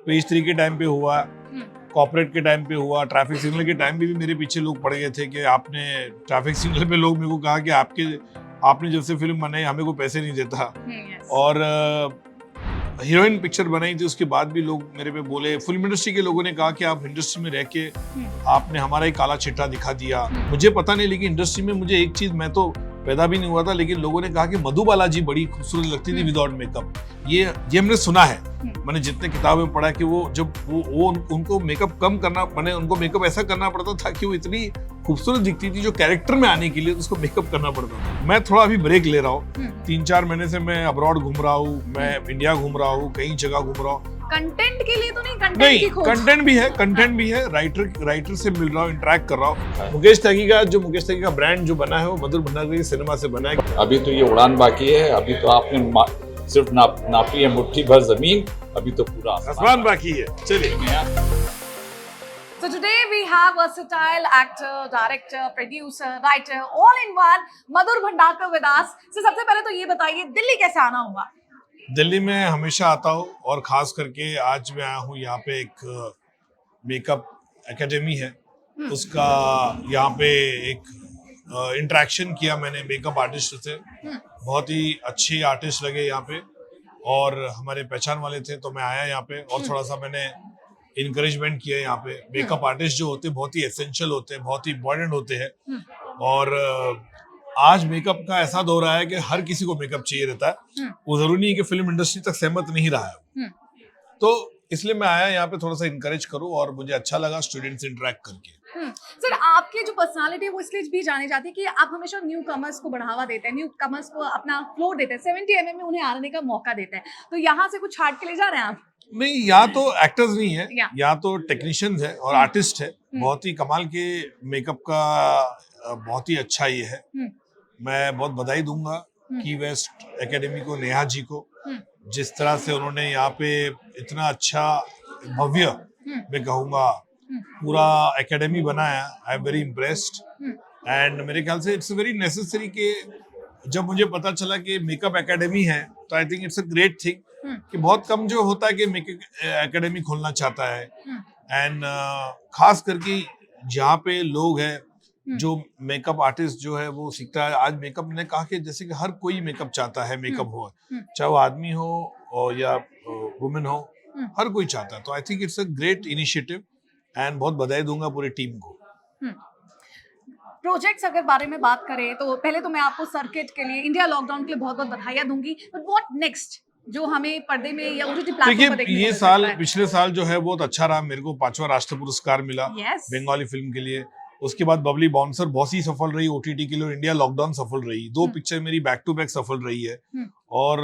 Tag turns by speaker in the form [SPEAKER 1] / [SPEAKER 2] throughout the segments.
[SPEAKER 1] Page 3 के time पे हुआ, कॉर्पोरेट के टाइम पे हुआ, ट्रैफिक सिग्नल के टाइम पे भी मेरे पीछे लोग पड़ गए थे कि आपने ट्रैफिक सिग्नल पे लोग मेरे को कहा कि आपने जब से फिल्म बनाई हमें कोई पैसे नहीं देता। और हीरोइन पिक्चर बनाई थी उसके बाद भी लोग मेरे पे बोले, फिल्म इंडस्ट्री के लोगों ने कहा कि आप इंडस्ट्री में रह के आपने हमारा ही काला चिट्ठा दिखा दिया। मुझे पता नहीं, लेकिन इंडस्ट्री में मुझे एक चीज, मैं तो पैदा भी नहीं हुआ था, लेकिन लोगों ने कहा कि मधुबाला जी बड़ी खूबसूरत लगती थी विदाउट मेकअप। ये हमने सुना है, मैंने जितने किताबें में पढ़ा कि वो जब वो उनको मेकअप कम करना, मैंने उनको मेकअप ऐसा करना पड़ता था कि वो इतनी खूबसूरत दिखती थी, जो कैरेक्टर में आने के लिए उसको मेकअप करना पड़ता था। मैं थोड़ा अभी ब्रेक ले रहा हूँ, 3-4 महीने से मैं अब्रॉड घूम रहा हूँ, मैं इंडिया घूम रहा हूँ, कई जगह घूम रहा हूँ।
[SPEAKER 2] कंटेंट के लिए तो नहीं, कंटेंट की खोज।
[SPEAKER 1] कंटेंट भी है, राइटर से मिल रहा हूँ, इंटरेक्ट कर रहा हूँ। मुकेश त्यागी का ब्रांड जो बना है वो मधुर भंडारकर सिनेमा से बना है।
[SPEAKER 3] अभी तो ये उड़ान बाकी है, अभी तो आपने सिर्फ नापी है मुट्ठी भर जमीन, अभी तो पूरा
[SPEAKER 1] आसमान बाकी है। चलिए।
[SPEAKER 2] So today we have versatile actor, director, producer, writer, all in one, Madhur Bhandarkar with us. So सबसे पहले तो ये बताइए, दिल्ली कैसे आना हुआ?
[SPEAKER 1] दिल्ली में हमेशा आता हूँ, और खास करके आज मैं आया हूँ यहाँ पे। एक मेकअप एकेडमी है, उसका यहाँ पे एक इंटरेक्शन किया मैंने मेकअप आर्टिस्ट से। बहुत ही अच्छे आर्टिस्ट लगे यहाँ पे और हमारे पहचान वाले थे, तो मैं आया यहाँ पे और थोड़ा सा मैंने इनकरेजमेंट किया यहाँ पे। मेकअप आर्टिस्ट जो होते हैं बहुत ही एसेंशियल होते हैं, बहुत ही इम्पोर्टेंट होते हैं। और आज मेकअप का ऐसा दौर आया है कि हर किसी को मेकअप चाहिए रहता है। वो जरूरी नहीं है कि फिल्म इंडस्ट्री तक सहमत नहीं रहा है, तो इसलिए मैं आया यहाँ पे थोड़ा सा इनकरेज करूँ, और मुझे अच्छा लगा स्टूडेंट से इंटरेक्ट करके।
[SPEAKER 2] सर, आपकी जो पर्सनालिटी है वो इसलिए भी जानी जाती है कि आप हमेशा न्यू कमर्स को बढ़ावा देते हैं, न्यू कमर्स को अपना फ्लोर देते हैं, 70 mm में उन्हें आने का मौका देते हैं। तो यहाँ से कुछ छाट के ले जा रहे हैं आप?
[SPEAKER 1] नहीं, यहाँ तो एक्टर्स नहीं है, यहाँ तो टेक्नीशियंस है और आर्टिस्ट है। बहुत ही कमाल के मेकअप का, बहुत ही अच्छा ये है। मैं बहुत बधाई दूंगा की वेस्ट एकेडमी को, नेहा जी को, जिस तरह से उन्होंने यहाँ पे इतना अच्छा भव्य, मैं कहूँगा, पूरा एकेडमी बनाया। आई एम वेरी इम्प्रेस्ड, एंड मेरे ख्याल से इट्स वेरी नेसेसरी कि जब मुझे पता चला कि मेकअप एकेडमी है, तो आई think it's a great thing कि बहुत कम जो होता है कि मेकअप एकेडमी खोलना चाहता है। एंड खास करके जहाँ पे लोग हैं जो मेकअप आर्टिस्ट जो है वो सीखता है। आज मेकअप ने कहा कि जैसे कि हर कोई मेकअप चाहता है, मेकअप हो, चाहे वो आदमी हो और या वुमेन हो, हर कोई चाहता है। तो आई think it's a great initiative, and बहुत बधाई दूंगा पूरी टीम को।
[SPEAKER 2] प्रोजेक्ट्स अगर बारे में बात करें तो पहले तो मैं आपको सर्किट के लिए, इंडिया लॉकडाउन के लिए बहुत बहुत बधाइयां दूंगी, बट व्हाट नेक्स्ट जो हमें पर्दे में या ओटीटी प्लेटफॉर्म पर देखने को
[SPEAKER 1] ये साल, पिछले साल जो है बहुत अच्छा रहा। मेरे को 5वां राष्ट्रीय पुरस्कार मिला बंगाली फिल्म के लिए। उसके बाद बबली बाउंसर बहुत ही सफल रही ओटीटी के लिए, और इंडिया लॉकडाउन सफल रही। 2 पिक्चर मेरी बैक टू बैक सफल रही है। और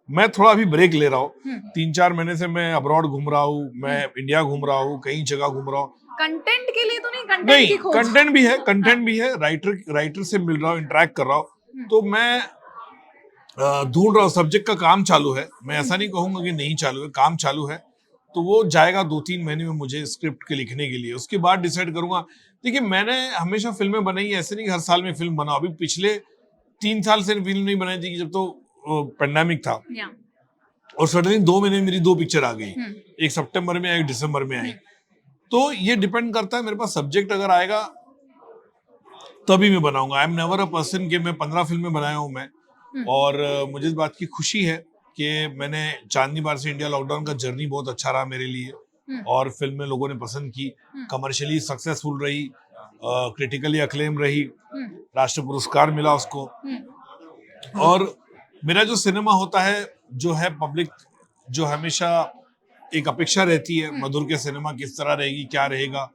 [SPEAKER 1] मैं थोड़ा अभी ब्रेक ले रहा हूँ, 3-4 महीने से मैं अब्रॉड घूम रहा हूँ, मैं इंडिया घूम रहा हूँ, कई जगह घूम रहा हूँ।
[SPEAKER 2] कंटेंट के लिए तो नहीं, कंटेंट की खोज।
[SPEAKER 1] कंटेंट भी है, राइटर से मिल रहा हूँ, इंटरेक्ट कर रहा हूँ। तो मैं ढूंढ रहा हूँ, सब्जेक्ट का काम चालू है। मैं ऐसा नहीं कहूंगा कि नहीं चालू है, काम चालू है। तो वो जाएगा 2-3 महीने में मुझे स्क्रिप्ट के लिखने के लिए, उसके बाद डिसाइड करूंगा। देखिए, मैंने हमेशा फिल्में बनाई, ऐसे नहीं कि हर साल में फिल्म बनाऊं। अभी पिछले 3 साल से फिल्म नहीं बनाई थी, जब तो पेंडेमिक था, और सडनली 2 महीने में मेरी 2 पिक्चर आ गई। एक सितंबर में आई, एक दिसंबर में आई। तो ये डिपेंड करता है, मेरे पास सब्जेक्ट अगर आएगा तभी मैं बनाऊंगा। I am never a person कि मैं 15 फिल्में बनाया हूं मैं। और मुझे इस बात की खुशी है कि मैंने चांदनी बार से इंडिया लॉकडाउन का जर्नी बहुत अच्छा रहा मेरे लिए, और फिल्में लोगों ने पसंद की, कमर्शियली सक्सेसफुल रही, क्रिटिकली अक्लेम रही, राष्ट्रीय पुरस्कार मिला उसको। और मेरा जो सिनेमा होता है, जो है पब्लिक, जो हमेशा एक अपेक्षा रहती है मधुर के सिनेमा किस तरह रहेगी, क्या रहेगा,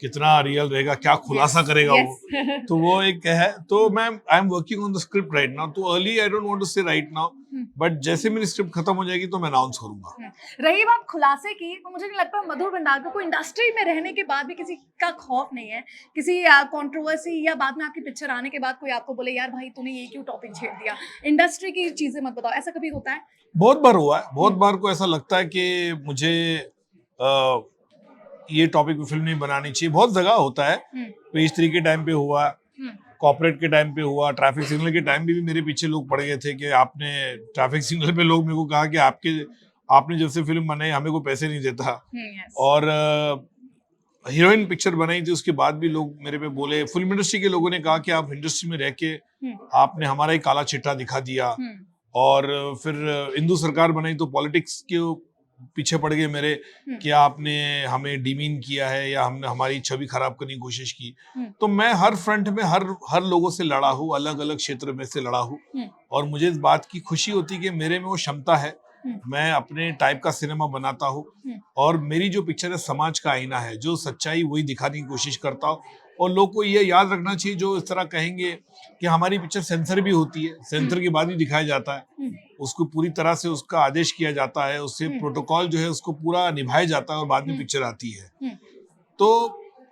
[SPEAKER 1] कितना रियल रहेगा, क्या खुलासा करेगा वो, तो वो एक है। तो मैं I am working on the script right now. तो early I don't want to say right now, but जैसे मेरी स्क्रिप्ट खत्म हो जाएगी तो मैं अनाउंस करूंगा।
[SPEAKER 2] रही बात खुलासे की, तो मुझे नहीं लगता मधुर भंडारकर को इंडस्ट्री में रहने के बाद भी किसी का खौफ नहीं है, किसी कंट्रोवर्सी या बाद में आपकी पिक्चर आने के बाद कोई आपको बोले यार भाई तूने ये क्यों टॉपिक छेड़ दिया, इंडस्ट्री की चीजें मत बताओ, ऐसा कभी होता है?
[SPEAKER 1] बहुत बार हुआ है, बहुत बार को ऐसा लगता है कि मुझे ये टॉपिक पे फिल्म नहीं बनानी चाहिए। बहुत जगह होता है, पेज 3 के टाइम पे हुआ, कॉर्पोरेट के टाइम पे हुआ, ट्रैफिक सिग्नल के टाइम भी मेरे पीछे लोग पड़ गए थे कि आपने ट्रैफिक सिग्नल पे लोग मेरे को कहा कि आपने जैसे फिल्म बनाई हमें कोई पैसे नहीं देता,
[SPEAKER 2] yes.
[SPEAKER 1] और हीरोइन पिक्चर बनाई थी उसके बाद भी लोग मेरे पे बोले, फिल्म इंडस्ट्री के लोगों ने कहा कि आप इंडस्ट्री में रह के आपने हमारा ही काला चिट्ठा दिखा दिया, और फिर हिंदू सरकार बनाई तो पॉलिटिक्स के पीछे पड़ गए मेरे कि आपने हमें डिमीन किया है या हमने हमारी छवि खराब करने की कोशिश की। तो मैं हर फ्रंट में हर लोगों से लड़ा हूँ, अलग अलग क्षेत्र में से लड़ा हूँ, और मुझे इस बात की खुशी होती है कि मेरे में वो क्षमता है, मैं अपने टाइप का सिनेमा बनाता हूँ, और मेरी जो पिक्चर है समाज का आईना है, जो सच्चाई वही दिखाने की कोशिश करता हूँ। और लोग को ये याद रखना चाहिए जो इस तरह कहेंगे कि हमारी पिक्चर सेंसर भी होती है, सेंसर के बाद ही दिखाया जाता है, उसको पूरी तरह से उसका आदेश किया जाता है, उससे प्रोटोकॉल जो है उसको पूरा निभाया जाता है और बाद में पिक्चर आती है। तो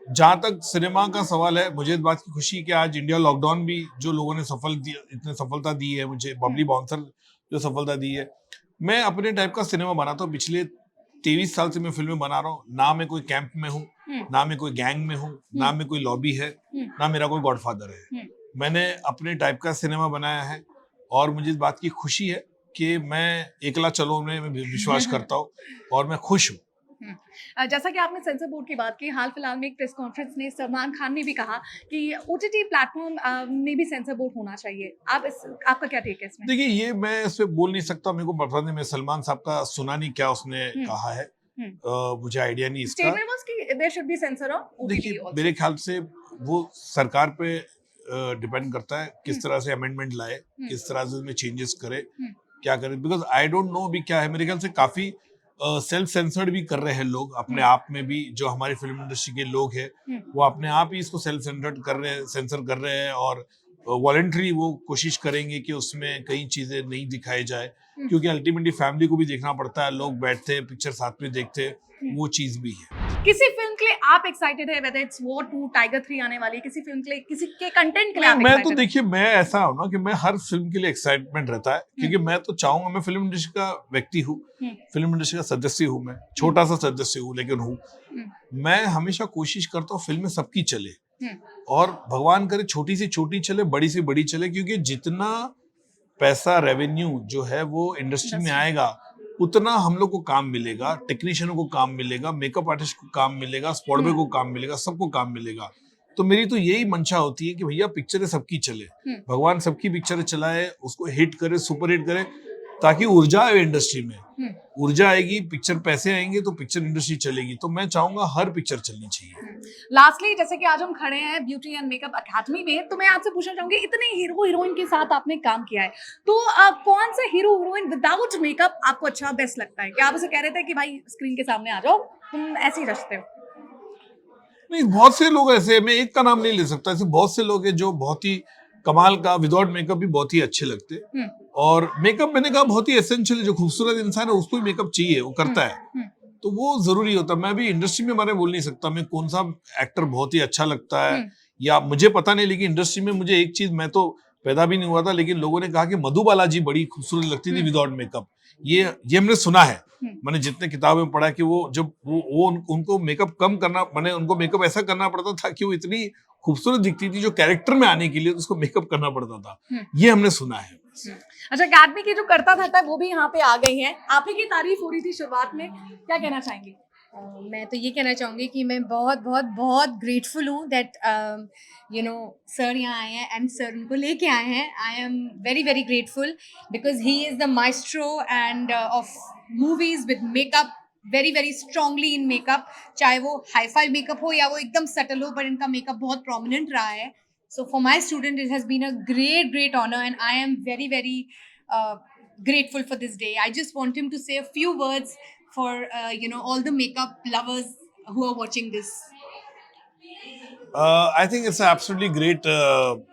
[SPEAKER 1] जहां तक सिनेमा का सवाल है, मुझे इस बात की खुशी कि आज इंडिया लॉकडाउन भी जो लोगों ने इतने सफलता दी है, मुझे बबली बाउंसर जो सफलता दी है, मैं अपने टाइप का सिनेमा बनाता हूँ। पिछले 23 साल से मैं फिल्में बना रहा हूँ, ना मैं कोई कैंप में हूँ, ना मैं कोई गैंग में हूँ, ना मैं कोई लॉबी है, ना मेरा कोई गॉडफादर है। मैंने अपने टाइप का सिनेमा बनाया है, और मुझे इस बात की खुशी है कि मैं एकला चलो में विश्वास करता हूँ, और मैं खुश हूँ।
[SPEAKER 2] जैसा कि आपने सेंसर बोर्ड की बात की, हाल फिलहाल में एक प्रेस कॉन्फ्रेंस में सलमान खान ने भी कहा कि ओटीटी प्लेटफॉर्म में भी सेंसर बोर्ड होना चाहिए। आपका क्या टेक है इसमें?
[SPEAKER 1] देखिए, ये मैं इस पे बोल नहीं सकता, मेरे को पता नहीं, मैं सलमान साहब का सुना नहीं क्या उसने कहा है, मुझे आइडिया नहीं इसका।
[SPEAKER 2] स्टेटमेंट वाज कि there should be censor on OTT.
[SPEAKER 1] देखिए, मेरे ख्याल से वो सरकार पे डिपेंड करता है किस तरह से अमेंडमेंट लाए, किस तरह से उसमें चेंजेस करे, क्या करे, बिकॉज आई डोंट नो अभी क्या है। मेरे ख्याल से काफी सेल्फ सेंसर्ड भी कर रहे हैं लोग अपने आप में भी, जो हमारी फिल्म इंडस्ट्री के लोग हैं वो अपने आप ही इसको सेल्फ सेंसर्ड कर रहे हैं, सेंसर कर रहे हैं, और वॉलंटरी वो कोशिश करेंगे कि उसमें कई चीजें नहीं दिखाई जाए, क्योंकि अल्टीमेटली फैमिली को भी देखना पड़ता है, लोग बैठते हैं पिक्चर साथ में देखते हैं, वो चीज भी है।
[SPEAKER 2] किसी फिल्म के लिए आप एक्साइटेड है, वेदर इट्स वॉर 2, टाइगर 3 आने वाली है, किसी फिल्म के लिए, किसी के कंटेंट के लिए आप
[SPEAKER 1] मैं तो
[SPEAKER 2] excited हैं?
[SPEAKER 1] देखिए, मैं ऐसा हूं ना कि मैं हर फिल्म के लिए एक्साइटमेंट रहता है, क्योंकि मैं तो चाहूंगा, मैं फिल्म इंडस्ट्री का व्यक्ति हूँ, फिल्म इंडस्ट्री का सदस्य हूँ, मैं छोटा सा सदस्य हूँ लेकिन हूँ। मैं हमेशा कोशिश करता हूँ फिल्में सबकी चले, और भगवान करे छोटी से छोटी चले, बड़ी से बड़ी चले, क्योंकि जितना पैसा रेवेन्यू जो है वो इंडस्ट्री में आएगा, उतना हम लोग को काम मिलेगा, टेक्नीशियनों को काम मिलेगा, मेकअप आर्टिस्ट को काम मिलेगा, स्पॉट बॉय को काम मिलेगा, सबको काम मिलेगा। तो मेरी तो यही मंशा होती है कि भैया पिक्चरें सबकी चले, भगवान सबकी पिक्चरें चलाए, उसको हिट करे, सुपर हिट करे, ताकि ऊर्जा आए इंडस्ट्री में। ऊर्जा आएगी, पिक्चर पैसे आएंगे तो पिक्चर इंडस्ट्री चलेगी। तो मैं चाहूंगा हर पिक्चर चलनी चाहिए।
[SPEAKER 2] लास्टली, जैसे कि आज हम खड़े हैं ब्यूटी एंड मेकअप अकेडमी में, तो मैं आपसे पूछना चाहूंगी, इतने हीरो हीरोइन के साथ आपने काम किया है, तो कौन सा हीरो हीरोइन विदाउट मेकअप आपको अच्छा बेस्ट लगता है? क्या आप उसे कह रहे थे कि भाई स्क्रीन के सामने आ जाओ, तुम ऐसे ही रचते हो?
[SPEAKER 1] नहीं, बहुत से लोग ऐसे हैं, मैं एक का नाम नहीं ले सकता, ऐसे बहुत से लोग हैं जो बहुत ही कमाल का विदाउट मेकअप भी बहुत ही अच्छे लगते हैं। और मेकअप मैंने कहा बहुत ही एसेंशियल है, जो खूबसूरत इंसान है उसको भी मेकअप चाहिए, वो करता है, तो वो जरूरी होता है। मैं भी इंडस्ट्री में बारे में बोल नहीं सकता मैं कौन सा एक्टर बहुत ही अच्छा लगता है या मुझे पता नहीं, लेकिन इंडस्ट्री में मुझे एक चीज, मैं तो पैदा भी नहीं हुआ था लेकिन लोगों ने कहा कि मधु बालाजी बड़ी खूबसूरत लगती थी विदाउट मेकअप। ये हमने सुना है, मैंने जितने किताबों में पढ़ा कि वो जब वो उनको मेकअप कम करना, मैंने उनको मेकअप ऐसा करना पड़ता था कि वो इतनी खूबसूरत दिखती थी, जो कैरेक्टर में आने के लिए उसको मेकअप करना पड़ता था। ये हमने सुना है।
[SPEAKER 2] अच्छा, अकेडमी की जो करता धरता है वो भी यहाँ पे आ गई है, आप ही की तारीफ हो रही थी शुरुआत में, क्या कहना चाहेंगी?
[SPEAKER 4] मैं तो ये कहना चाहूँगी कि मैं बहुत बहुत बहुत ग्रेटफुल हूँ दैट यू नो सर यहाँ आए हैं एंड सर उनको लेके आए हैं। आई am very very grateful because he is the maestro end of movies with makeup, very very strongly in makeup, चाहे वो हाई फाई मेकअप हो या वो एकदम सटल हो, पर इनका मेकअप बहुत प्रोमिनेंट रहा है। So for my student it has been a great great honour and I am very very grateful for this day. I just want him to say a few words for all the makeup lovers who are watching this.
[SPEAKER 1] I think it's an absolutely great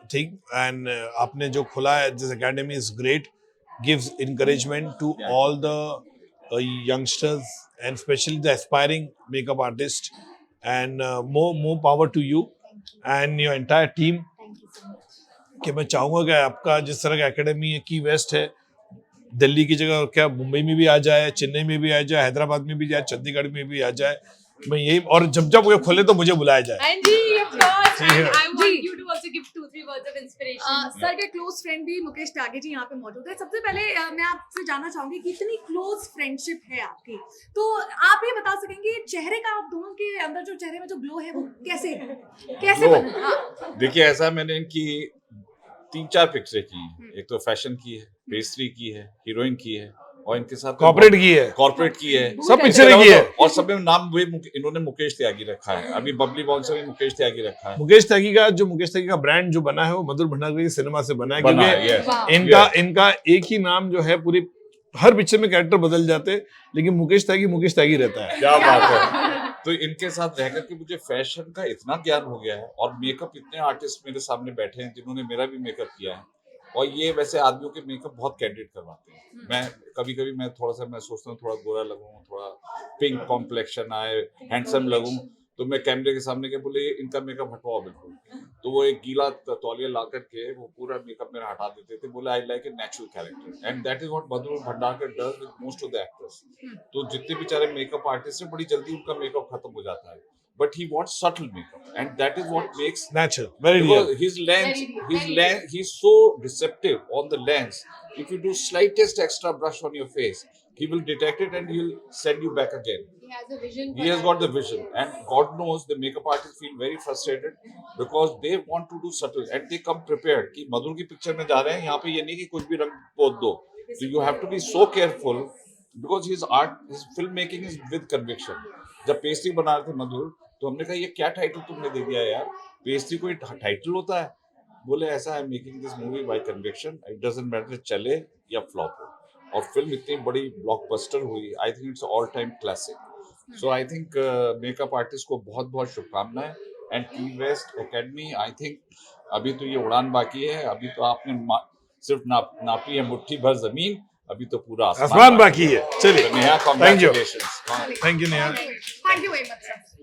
[SPEAKER 1] thing, and आपने जो खोला है this academy is great, gives encouragement to all the youngsters and especially the aspiring makeup artists, and more power to you and your entire team.
[SPEAKER 4] Thank you so much.
[SPEAKER 1] कि मैं चाहूंगा कि आपका जिस तरह का एकेडमी है, की वेस्ट है, दिल्ली की जगह क्या मुंबई में भी आ जाए, चेन्नई में भी आ जाए, हैदराबाद में भी जाए, चंडीगढ़ में भी आ जाए, मैं यही, और जब जब वो खोले तो मुझे बुलाया जाए।
[SPEAKER 4] And जी, of course,
[SPEAKER 1] जी,
[SPEAKER 4] and
[SPEAKER 1] हाँ।
[SPEAKER 4] I want you to also give 2-3 words of inspiration.
[SPEAKER 2] Sir के क्लोज फ्रेंड भी मुकेश त्यागी जी यहाँ पे मौजूद है। सबसे पहले मैं आपसे जानना चाहूंगी कि इतनी क्लोज फ्रेंडशिप है आपकी, तो आप ये बता सकेंगे चेहरे का, आप दोनों के अंदर जो चेहरे में जो ग्लो है वो कैसे कैसे
[SPEAKER 3] Glow?
[SPEAKER 2] बना? हाँ।
[SPEAKER 3] देखिए, ऐसा मैंने इनकी 3-4 पिक्चरें की हैं। एक तो फैशन की है, पेस्ट्री की है, हीरोइन की है, और इनके साथ
[SPEAKER 1] कॉर्पोरेट की है,
[SPEAKER 3] कॉर्पोरेट की है,
[SPEAKER 1] सब पिक्चरें की है।
[SPEAKER 3] और सब में नाम भी इन्होंने मुकेश त्यागी रखा है। अभी बबली बाउंसर में मुकेश त्यागी रखा है।
[SPEAKER 1] मुकेश त्यागी का ब्रांड जो बना है वो मधुर भंडारकर की सिनेमा से बना है,
[SPEAKER 3] बना है,
[SPEAKER 1] क्योंकि
[SPEAKER 3] yes.
[SPEAKER 1] इनका एक ही नाम जो है, पूरी हर पिक्चर में कैरेक्टर बदल जाते, लेकिन मुकेश त्यागी रहता है।
[SPEAKER 3] क्या बात है। तो इनके साथ रह करके मुझे फैशन का इतना ज्ञान हो गया है, और मेकअप, इतने आर्टिस्ट मेरे सामने बैठे हैं जिन्होंने मेरा भी मेकअप किया है, और ये वैसे आदमियों के मेकअप बहुत कैंडिड करवाते हैं। मैं कभी मैं थोड़ा सा मैं सोचता हूँ थोड़ा गोरा लगूं, थोड़ा पिंक कॉम्प्लेक्शन आए, हैंडसम लगूं, तो मैं कैमरे के सामने के बोले इनका मेकअप हटवाओ बिल्कुल, तो वो एक गीला तौलिया ला करके वो पूरा मेकअप मेरा हटा देते थे। बोले I like a natural character, and that is what Madhur Bhandarkar does with most of the actors. तो जितने बेचारे मेकअप आर्टिस्ट हैं, बड़ी जल्दी उनका मेकअप खत्म हो जाता है, but he wants subtle makeup, and that is what makes
[SPEAKER 1] natural, very
[SPEAKER 3] because
[SPEAKER 1] real.
[SPEAKER 3] his lens,
[SPEAKER 4] Very real.
[SPEAKER 3] he's so deceptive on the lens. If you do slightest extra brush on your face, he will detect it and he'll send you back again.
[SPEAKER 4] He has a vision.
[SPEAKER 3] He has got the vision, and God knows the makeup artists feel very frustrated because they want to do subtle and they come prepared कि मधुर की picture में जा रहे हैं, यहाँ पे ये नहीं कि कुछ भी रंग पोत दो। So you have to be so careful because his film making is with conviction. जब पेस्ट्री बना रहे थे मधुर, तो हमने कहा ये क्या टाइटल तुमने दे दिया यार, पेस्ट्री कोई टाइटल होता है? बोले ऐसा है, making this movie by conviction, it doesn't matter चले या फ्लॉप हो। और फिल्म इतनी बड़ी ब्लॉकबस्टर हुई, I think it's all time classic. So I think makeup artist को बहुत बहुत शुभकामनाएं, and T West Academy, I think अभी तो ये उड़ान बाकी है, अभी तो आपने सिर्फ नापी है मुट्ठी भर जमीन, अभी तो पूरा
[SPEAKER 1] आसमान बाकी है। चलिए,
[SPEAKER 3] Neha,
[SPEAKER 1] thank you,
[SPEAKER 3] congratulations.
[SPEAKER 1] Thank you Neha.
[SPEAKER 2] Thank you very much sir.